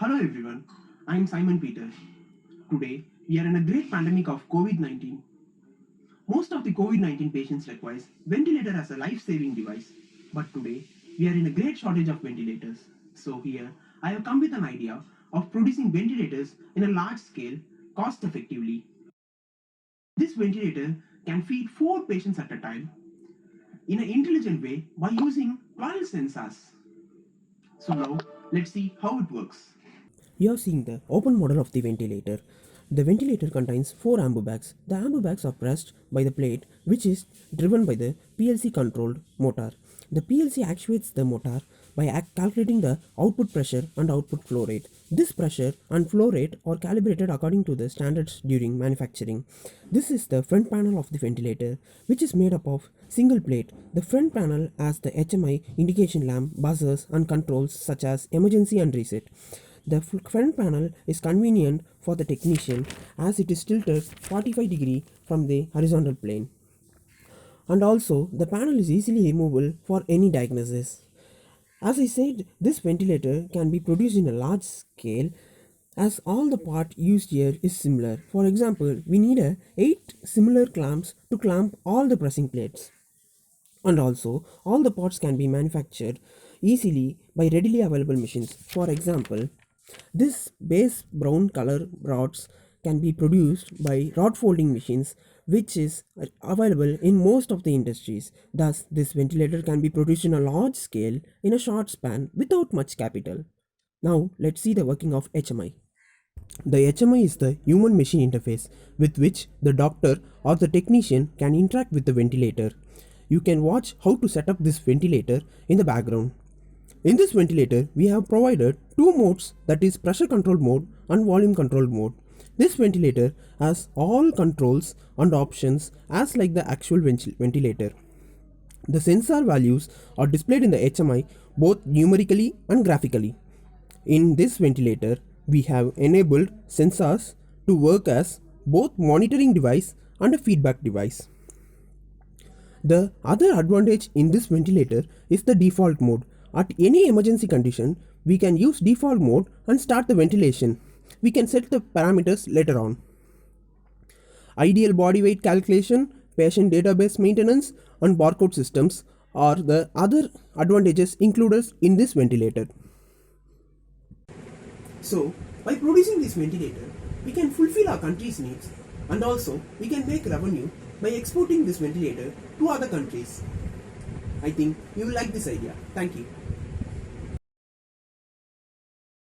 Hello everyone, I am Simon Peter. Today, we are in a great pandemic of COVID-19. Most of the COVID-19 patients requires ventilator as a life-saving device. But today, we are in a great shortage of ventilators. So here, I have come with an idea of producing ventilators in a large scale, cost effectively. This ventilator can feed 4 patients at a time in an intelligent way by using 12 sensors. So now, let's see how it works. You are seeing the open model of the ventilator. The ventilator contains 4 ambu bags. The ambu bags are pressed by the plate which is driven by the PLC controlled motor. The PLC actuates the motor by calculating the output pressure and output flow rate. This pressure and flow rate are calibrated according to the standards during manufacturing. This is the front panel of the ventilator, which is made up of single plate. The front panel has the HMI indication lamp, buzzers and controls such as emergency and reset. The front panel is convenient for the technician as it is tilted 45 degree from the horizontal plane. And also the panel is easily removable for any diagnosis. As I said, this ventilator can be produced in a large scale as all the part used here is similar. For example, we need 8 similar clamps to clamp all the pressing plates. And also, all the parts can be manufactured easily by readily available machines. For example, this base brown color rods can be produced by rod folding machines which is available in most of the industries. Thus, this ventilator can be produced in a large scale in a short span without much capital. Now, let's see the working of HMI. The HMI is the human machine interface with which the doctor or the technician can interact with the ventilator. You can watch how to set up this ventilator in the background. In this ventilator, we have provided 2 modes, that is pressure controlled mode and volume controlled mode. This ventilator has all controls and options as like the actual ventilator. The sensor values are displayed in the HMI both numerically and graphically. In this ventilator, we have enabled sensors to work as both monitoring device and a feedback device. The other advantage in this ventilator is the default mode. At any emergency condition, we can use default mode and start the ventilation. We can set the parameters later on. Ideal body weight calculation, patient database maintenance and barcode systems are the other advantages included in this ventilator. So, by producing this ventilator, we can fulfill our country's needs and also we can make revenue by exporting this ventilator to other countries. I think you will like this idea. Thank you.